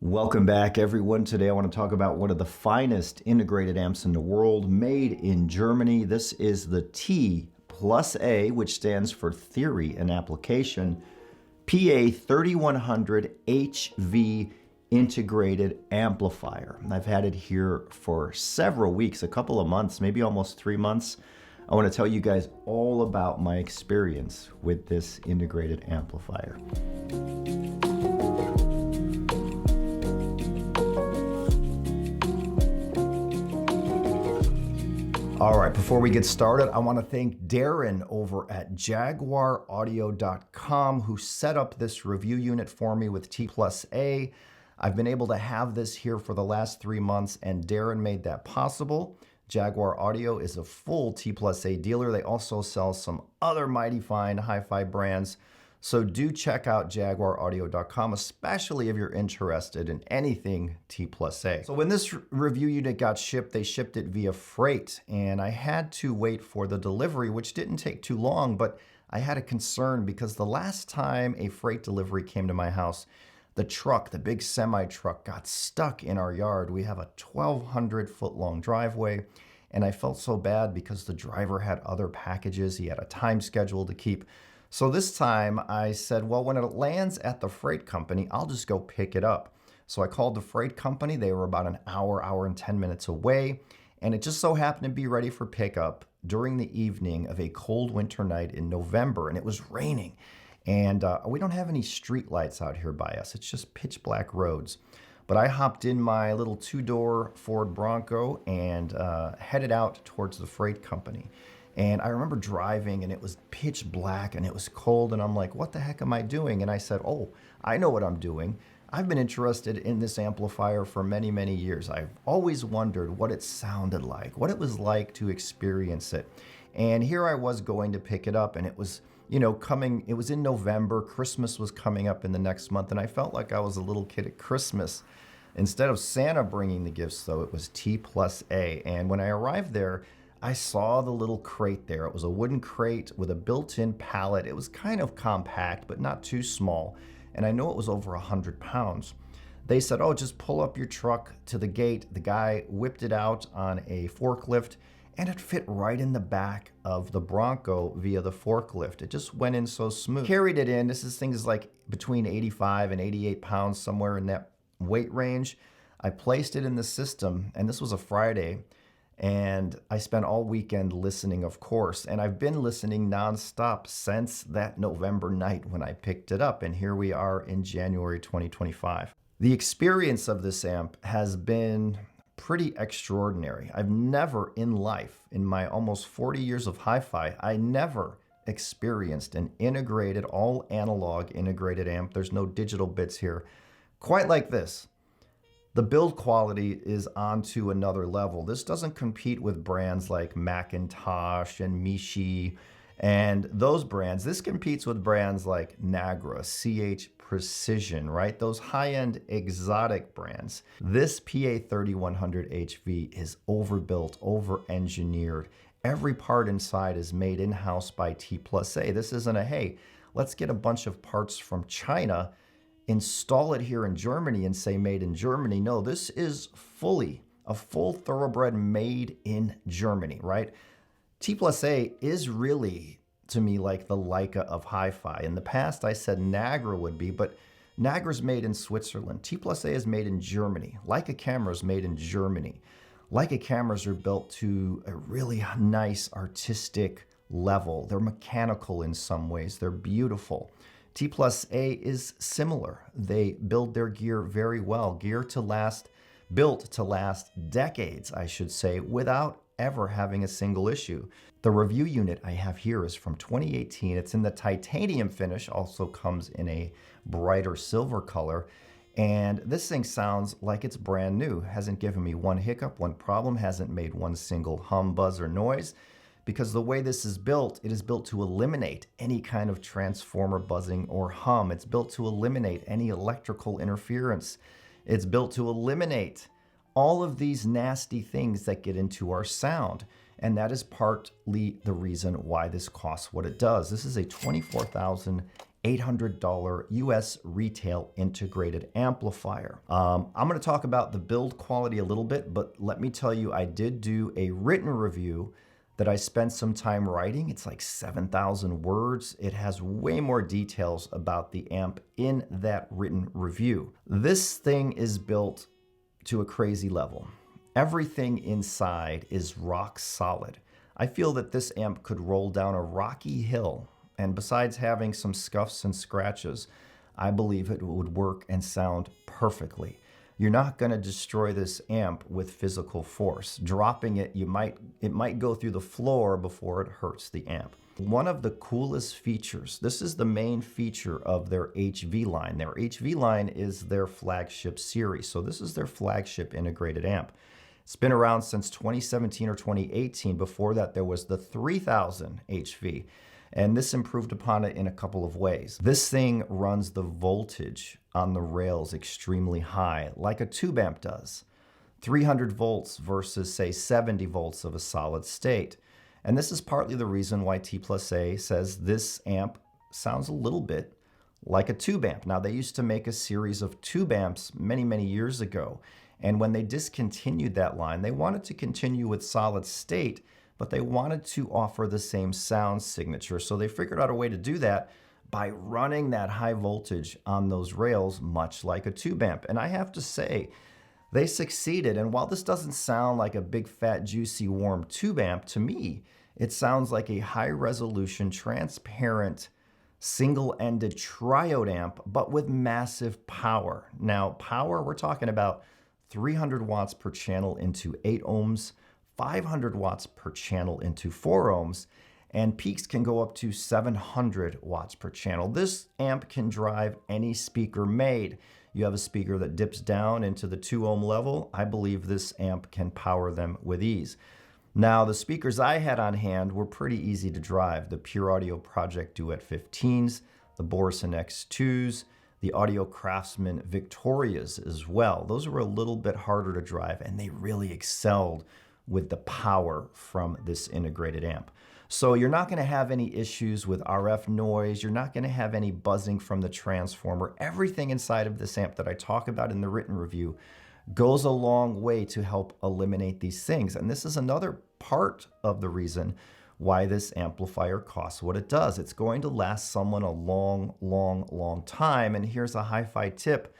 Welcome back, everyone. Today I want to talk about one of the finest integrated amps in the world, made in Germany. This is the T+A, which stands for Theory and Application, PA 3100 HV integrated amplifier. I've had it here for several weeks, a couple of months, maybe almost 3 months. I want to tell you guys all about my experience with this integrated amplifier. All right, before we get started, I want to thank Darren over at jaguaraudio.com who set up this review unit for me with T+A. I've been able to have this here for the last 3 months, and Darren made that possible. Jaguar Audio is a full T+A dealer. They also sell some other mighty fine HiFi brands. So do check out jaguaraudio.com, especially if you're interested in anything T+A. So when this review unit got shipped, they shipped it via freight, and I had to wait for the delivery, which didn't take too long, but I had a concern because the last time a freight delivery came to my house, the truck, the big semi truck, got stuck in our yard. We have a 1,200 foot long driveway, and I felt so bad because the driver had other packages. He had a time schedule to keep. So this time I said, well, when it lands at the freight company, I'll just go pick it up. So I called the freight company. They were about an hour and 10 minutes away. And it just so happened to be ready for pickup during the evening of a cold winter night in November. And it was raining. And we don't have any street lights out here by us. It's just pitch black roads. But I hopped in my little 2-door Ford Bronco and headed out towards the freight company. And I remember driving and it was pitch black and it was cold, and I'm like, what the heck am I doing? And I said, oh, I know what I'm doing. I've been interested in this amplifier for many, many years. I've always wondered what it sounded like, what it was like to experience it. And here I was going to pick it up, and it was, coming, it was in November. Christmas was coming up in the next month, and I felt like I was a little kid at Christmas. Instead of Santa bringing the gifts, though, it was T+A. And when I arrived there, I saw the little crate there. It was a wooden crate with a built-in pallet. It was kind of compact, but not too small. And I know it was over 100 pounds. They said, oh, just pull up your truck to the gate. The guy whipped it out on a forklift, and it fit right in the back of the Bronco via the forklift. It just went in so smooth. Carried it in. This thing is like between 85 and 88 pounds, somewhere in that weight range. I placed it in the system, and this was a Friday. And I spent all weekend listening, of course, and I've been listening nonstop since that November night when I picked it up, and here we are in January 2025. The experience of this amp has been pretty extraordinary. I've never in life, in my almost 40 years of hi-fi, I never experienced an integrated, all analog integrated amp. There's no digital bits here, quite like this. The build quality is onto another level. This doesn't compete with brands like Macintosh and Mishi and those brands. This competes with brands like Nagra, CH Precision, right? Those high-end exotic brands. This PA 3100 HV is overbuilt, over-engineered. Every part inside is made in-house by T+A. This isn't a, hey, let's get a bunch of parts from China, install it here in Germany and say made in Germany. No, this is a full thoroughbred made in Germany, right? T+A is really, to me, like the Leica of hi-fi. In the past, I said Nagra would be, but Nagra's made in Switzerland. T+A is made in Germany. Leica cameras made in Germany. Leica cameras are built to a really nice artistic level. They're mechanical in some ways. They're beautiful. T+A is similar. They build their gear very well. Built to last decades, I should say, without ever having a single issue. The review unit I have here is from 2018. It's in the titanium finish, also comes in a brighter silver color. And this thing sounds like it's brand new. Hasn't given me one hiccup, one problem, hasn't made one single hum, buzz, or noise. Because the way this is built, it is built to eliminate any kind of transformer buzzing or hum. It's built to eliminate any electrical interference. It's built to eliminate all of these nasty things that get into our sound. And that is partly the reason why this costs what it does. This is a $800 US retail integrated amplifier. I'm going to talk about the build quality a little bit, but let me tell you, I did do a written review that I spent some time writing. It's like 7,000 words. It has way more details about the amp in that written review. This thing is built to a crazy level. Everything inside is rock solid. I feel that this amp could roll down a rocky hill, and besides having some scuffs and scratches, I believe it would work and sound perfectly. You're not going to destroy this amp with physical force. Dropping it, it might go through the floor before it hurts the amp. One of the coolest features, this is the main feature of their HV line. Their HV line is their flagship series. So this is their flagship integrated amp. It's been around since 2017 or 2018. Before that, there was the 3000 HV. And this improved upon it in a couple of ways. This thing runs the voltage on the rails extremely high, like a tube amp does. 300 volts versus, say, 70 volts of a solid state. And this is partly the reason why T+A says this amp sounds a little bit like a tube amp. Now, they used to make a series of tube amps many, many years ago. And when they discontinued that line, they wanted to continue with solid state, but they wanted to offer the same sound signature. So they figured out a way to do that by running that high voltage on those rails, much like a tube amp. And I have to say, they succeeded. And while this doesn't sound like a big, fat, juicy, warm tube amp, to me, it sounds like a high-resolution, transparent, single-ended triode amp, but with massive power. Now, power, we're talking about 300 watts per channel into 8 ohms, 500 watts per channel into 4 ohms, and peaks can go up to 700 watts per channel. This amp can drive any speaker made. You have a speaker that dips down into the 2 ohm level. I believe this amp can power them with ease. Now, the speakers I had on hand were pretty easy to drive. The Pure Audio Project Duet 15s, the Borson X2s, the Audio Craftsman Victorias as well. Those were a little bit harder to drive, and they really excelled with the power from this integrated amp. So you're not going to have any issues with RF noise. You're not going to have any buzzing from the transformer. Everything inside of this amp that I talk about in the written review goes a long way to help eliminate these things. And this is another part of the reason why this amplifier costs what it does. It's going to last someone a long, long, long time. And here's a hi-fi tip.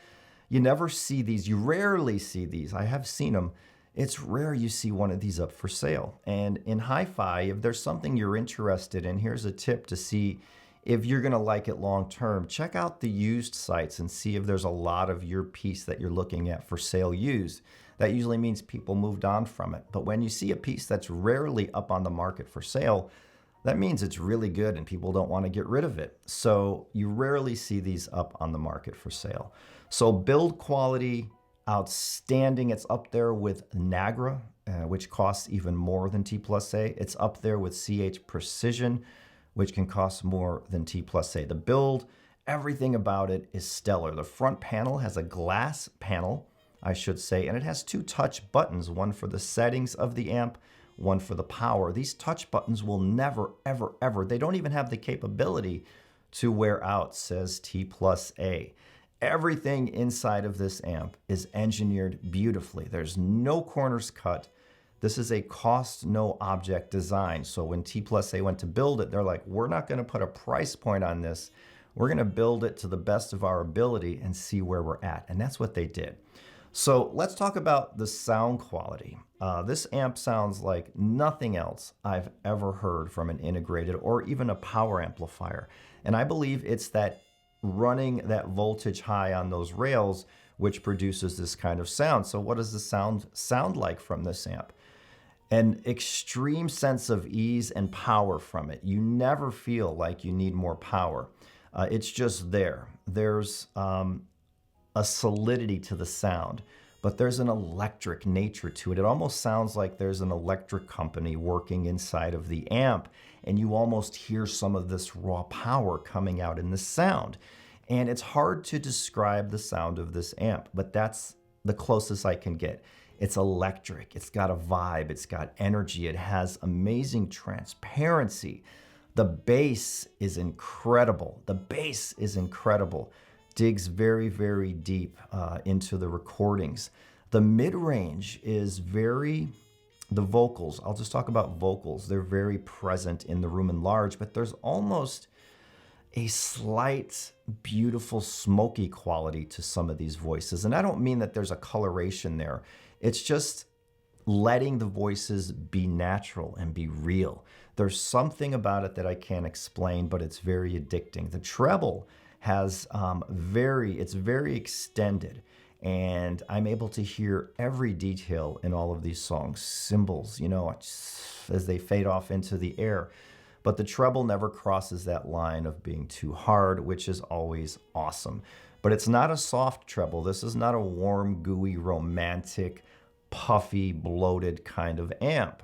You never see these. You rarely see these. I have seen them. It's rare you see one of these up for sale. And in hi-fi, if there's something you're interested in, here's a tip to see if you're gonna like it long term. Check out the used sites and see if there's a lot of your piece that you're looking at for sale used. That usually means people moved on from it. But when you see a piece that's rarely up on the market for sale, that means it's really good and people don't want to get rid of it. So you rarely see these up on the market for sale. So build quality, outstanding. It's up there with Nagra, which costs even more than T+A. It's up there with CH Precision, which can cost more than T+A. The build, everything about it is stellar. The front panel has a glass panel, I should say, and it has 2 touch buttons, one for the settings of the amp, one for the power. These touch buttons will never, ever, ever, they don't even have the capability to wear out, says T+A. Everything inside of this amp is engineered beautifully. There's no corners cut. This is a cost, no object design. So when T+A went to build it, they're like, we're not gonna put a price point on this. We're gonna build it to the best of our ability and see where we're at. And that's what they did. So let's talk about the sound quality. This amp sounds like nothing else I've ever heard from an integrated or even a power amplifier. And I believe it's that running that voltage high on those rails which produces this kind of sound. So what does the sound like from this amp? An extreme sense of ease and power from it. You never feel like you need more power. It's just there. There's a solidity to the sound, but there's an electric nature to it. It almost sounds like there's an electric company working inside of the amp, and you almost hear some of this raw power coming out in the sound. And it's hard to describe the sound of this amp, but that's the closest I can get. It's electric, it's got a vibe, it's got energy, it has amazing transparency. The bass is incredible. The bass is incredible. Digs very, very deep into the recordings. The mid-range is the vocals, I'll just talk about vocals. They're very present in the room in large, but there's almost a slight, beautiful, smoky quality to some of these voices. And I don't mean that there's a coloration there. It's just letting the voices be natural and be real. There's something about it that I can't explain, but it's very addicting. The treble has it's very extended, and I'm able to hear every detail in all of these songs. Cymbals, as they fade off into the air. But the treble never crosses that line of being too hard, which is always awesome. But it's not a soft treble. This is not a warm, gooey, romantic, puffy, bloated kind of amp.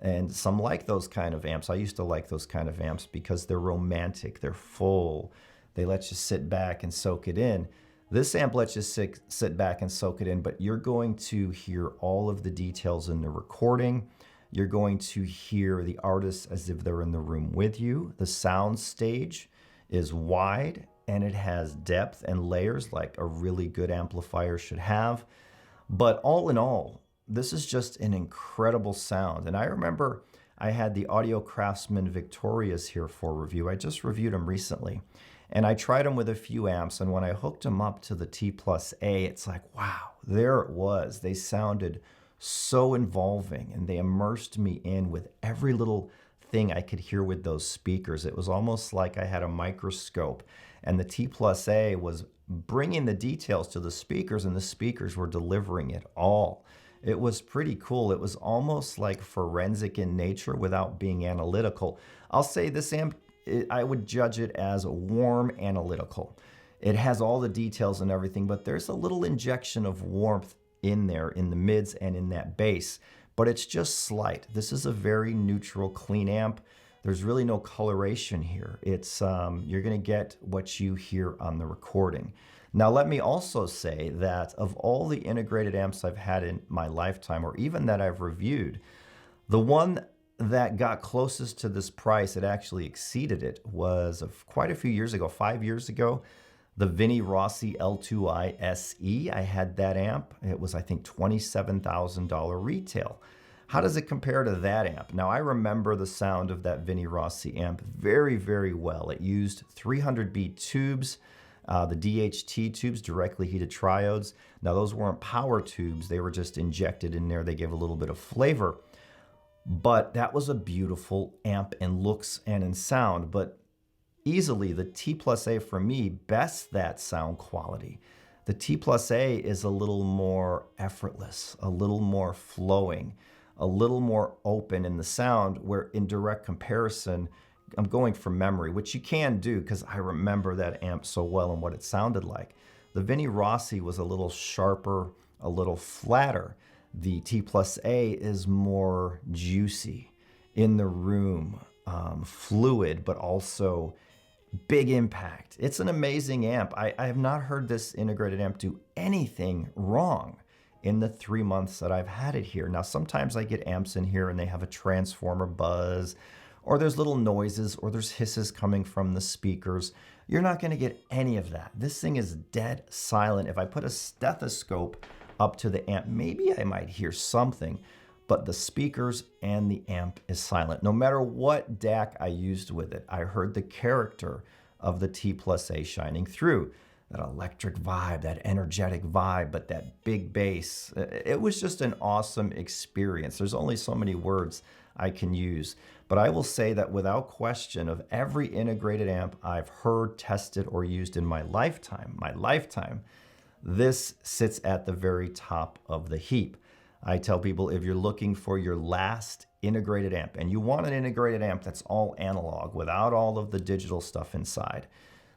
And some like those kind of amps. I used to like those kind of amps because they're romantic, they're full, they let you sit back and soak it in. This amp lets you sit back and soak it in, but you're going to hear all of the details in the recording. You're going to hear the artists as if they're in the room with you. The sound stage is wide and it has depth and layers like a really good amplifier should have. But all in all, this is just an incredible sound. And I remember I had the Audio Craftsman Victorias here for review. I just reviewed them recently. And I tried them with a few amps, and when I hooked them up to the T+A, it's like, wow, there it was. They sounded so involving, and they immersed me in with every little thing I could hear with those speakers. It was almost like I had a microscope, and the T+A was bringing the details to the speakers, and the speakers were delivering it all. It was pretty cool. It was almost like forensic in nature without being analytical. I'll say this amp, I would judge it as warm analytical. It has all the details and everything, but there's a little injection of warmth in there in the mids and in that bass, but it's just slight. This is a very neutral, clean amp. There's really no coloration here. It's you're gonna get what you hear on the recording. Now, let me also say that of all the integrated amps I've had in my lifetime, or even that I've reviewed, the one that got closest to this price, it actually exceeded it, was quite a few years ago, 5 years ago, the Vinnie Rossi L2i SE. I had that amp. It was, I think, $27,000 retail. How does it compare to that amp? Now, I remember the sound of that Vinnie Rossi amp very, very well. It used 300B tubes, the DHT tubes, directly heated triodes. Now, those weren't power tubes. They were just injected in there. They gave a little bit of flavor. But that was a beautiful amp in looks and in sound. But easily, the T+A for me bests that sound quality. The T+A is a little more effortless, a little more flowing, a little more open in the sound, where in direct comparison, I'm going from memory, which you can do because I remember that amp so well and what it sounded like. The Vinnie Rossi was a little sharper, a little flatter. The T+A is more juicy, in the room, fluid, but also big impact. It's an amazing amp. I have not heard this integrated amp do anything wrong in the 3 months that I've had it here. Now, sometimes I get amps in here and they have a transformer buzz, or there's little noises, or there's hisses coming from the speakers. You're not gonna get any of that. This thing is dead silent. If I put a stethoscope up to the amp, maybe I might hear something, but the speakers and the amp is silent. No matter what DAC I used with it, I heard the character of the T+A shining through. That electric vibe, that energetic vibe, but that big bass. It was just an awesome experience. There's only so many words I can use, but I will say that without question, of every integrated amp I've heard, tested, or used in my lifetime, this sits at the very top of the heap. I tell people, if you're looking for your last integrated amp, and you want an integrated amp that's all analog without all of the digital stuff inside,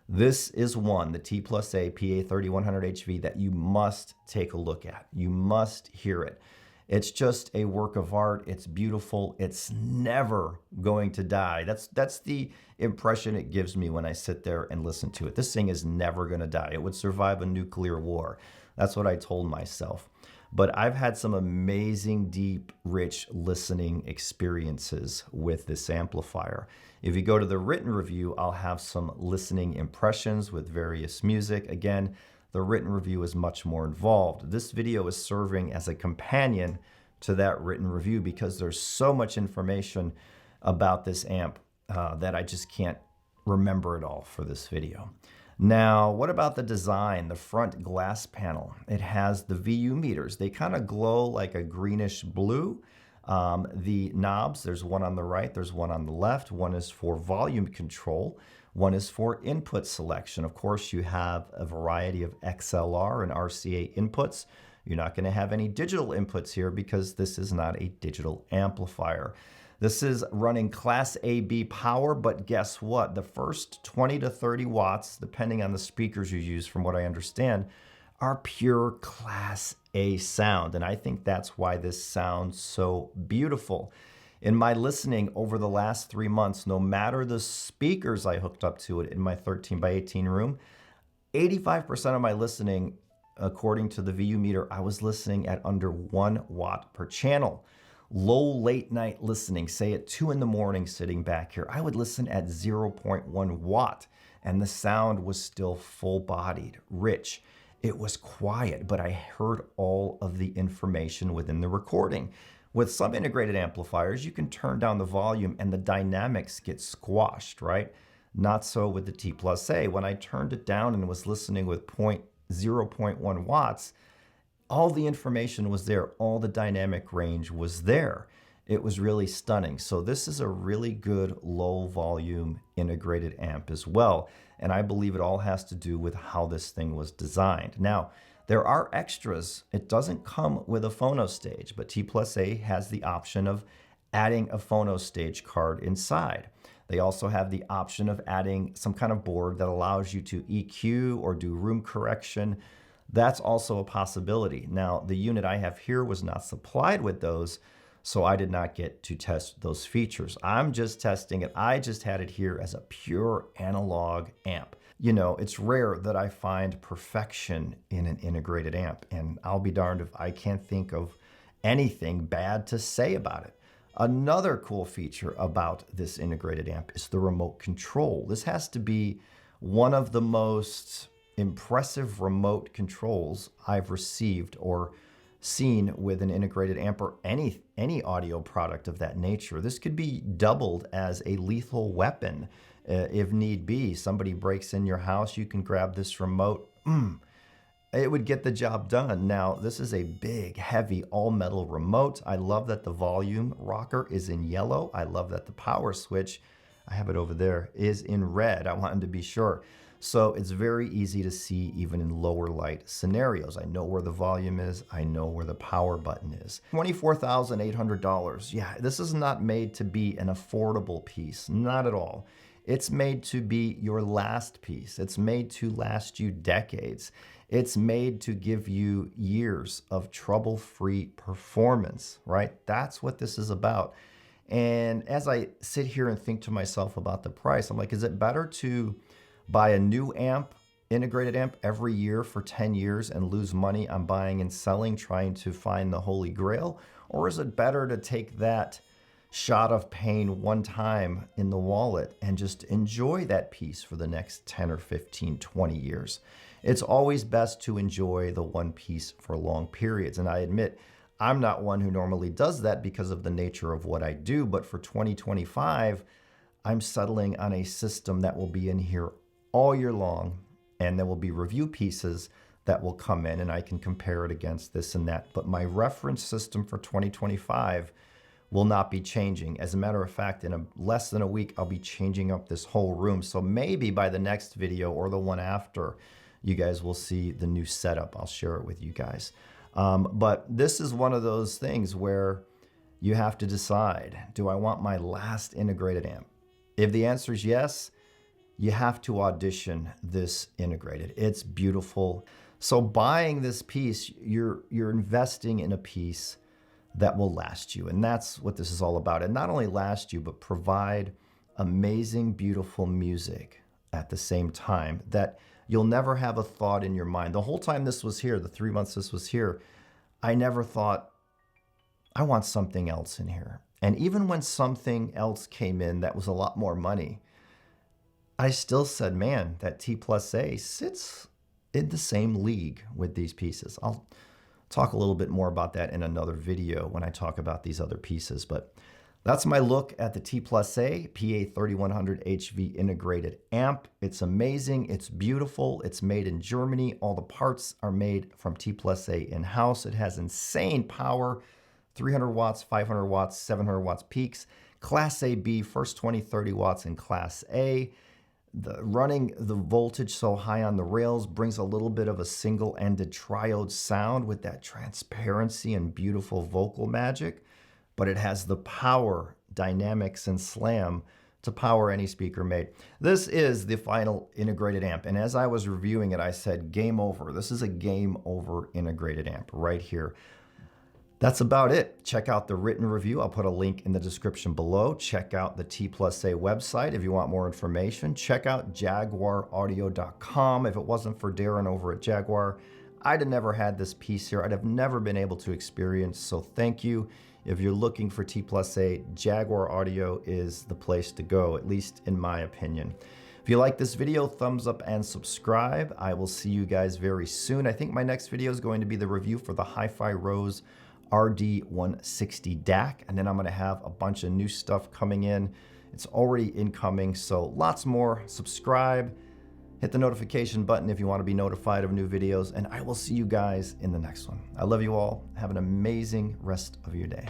this is one, the T+A PA 3100 HV, that you must take a look at. You must hear it. It's just a work of art. It's beautiful. It's never going to die. That's the impression it gives me when I sit there and listen to it. This thing is never going to die. It would survive a nuclear war. That's what I told myself. But I've had some amazing, deep, rich listening experiences with this amplifier. If you go to the written review, I'll have some listening impressions with various music. Again, the written review is much more involved. This video is serving as a companion to that written review because there's so much information about this amp that I just can't remember it all for this video. Now, what about the design, the front glass panel? It has the VU meters. They kind of glow like a greenish blue. The knobs, there's one on the right, there's one on the left. One is for volume control. One is for input selection. Of course, you have a variety of XLR and RCA inputs. You're not going to have any digital inputs here because this is not a digital amplifier. This is running Class AB power, but guess what? The first 20 to 30 watts, depending on the speakers you use, from what I understand, are pure Class A sound. And I think that's why this sounds so beautiful. In my listening over the last 3 months, no matter the speakers I hooked up to it in my 13 by 18 room, 85% of my listening, according to the VU meter, I was listening at under 1 watt per channel. Low late night listening, say at 2 in the morning sitting back here, I would listen at 0.1 watt and the sound was still full bodied, rich. It was quiet, but I heard all of the information within the recording. With some integrated amplifiers, you can turn down the volume and the dynamics get squashed, right? Not so with the T+A. When I turned it down and was listening with 0.1 watts, all the information was there. All the dynamic range was there. It was really stunning. So this is a really good low volume integrated amp as well. And I believe it all has to do with how this thing was designed. Now, there are extras. It doesn't come with a phono stage, but T+A has the option of adding a phono stage card inside. They also have the option of adding some kind of board that allows you to EQ or do room correction. That's also a possibility. Now, the unit I have here was not supplied with those, so I did not get to test those features. I'm just testing it. I just had it here as a pure analog amp. You know, it's rare that I find perfection in an integrated amp, and I'll be darned if I can't think of anything bad to say about it. Another cool feature about this integrated amp is the remote control. This has to be one of the most impressive remote controls I've received or seen with an integrated amp or any audio product of that nature. This could be doubled as a lethal weapon if need be. Somebody breaks in your house, you can grab this remote. It would get the job done. Now, this is a big, heavy, all-metal remote. I love that the volume rocker is in yellow. I love that the power switch, I have it over there, is in red. I wanted to be sure. So it's very easy to see even in lower light scenarios. I know where the volume is. I know where the power button is. $24,800. Yeah, this is not made to be an affordable piece, not at all. It's made to be your last piece. It's made to last you decades. It's made to give you years of trouble-free performance, right? That's what this is about. And as I sit here and think to myself about the price, I'm like, is it better to buy a new amp, integrated amp, every year for 10 years and lose money on buying and selling, trying to find the holy grail? Or is it better to take that shot of pain one time in the wallet and just enjoy that piece for the next 10 or 15, 20 years? It's always best to enjoy the one piece for long periods. And I admit, I'm not one who normally does that because of the nature of what I do. But for 2025, I'm settling on a system that will be in here all year long, and there will be review pieces that will come in and I can compare it against this and that. But my reference system for 2025 will not be changing. As a matter of fact, in less than a week, I'll be changing up this whole room. So maybe by the next video or the one after, you guys will see the new setup. I'll share it with you guys. But this is one of those things where you have to decide, do I want my last integrated amp? If the answer is yes, you have to audition this integrated. It's beautiful. So buying this piece, you're investing in a piece that will last you. And that's what this is all about. And not only last you, but provide amazing, beautiful music at the same time that You'll never have a thought in your mind. The whole time this was here, the 3 months this was here, I never thought, I want something else in here. And even when something else came in that was a lot more money, I still said, man, that T+A sits in the same league with these pieces. I'll talk a little bit more about that in another video when I talk about these other pieces. But that's my look at the T+A PA 3100 HV integrated amp. It's amazing. It's beautiful. It's made in Germany. All the parts are made from T+A in-house. It has insane power, 300 watts, 500 watts, 700 watts peaks. Class AB, first 20, 30 watts in Class A. Running the voltage so high on the rails brings a little bit of a single-ended triode sound with that transparency and beautiful vocal magic, but it has the power, dynamics, and slam to power any speaker made. This is the final integrated amp, and as I was reviewing it, I said, game over. This is a game over integrated amp right here. That's about it. Check out the written review. I'll put a link in the description below. Check out the T+A website if you want more information. Check out jaguaraudio.com. If it wasn't for Darren over at Jaguar, I'd have never had this piece here. I'd have never been able to experience, so thank you. If you're looking for T+A, Jaguar Audio is the place to go, at least in my opinion. If you like this video, thumbs up and subscribe. I will see you guys very soon. I think my next video is going to be the review for the HiFi Rose RD160 DAC, and then I'm going to have a bunch of new stuff coming in. It's already incoming, so lots more. Subscribe, hit the notification button if you want to be notified of new videos, and I will see you guys in the next one. I love you all. Have an amazing rest of your day.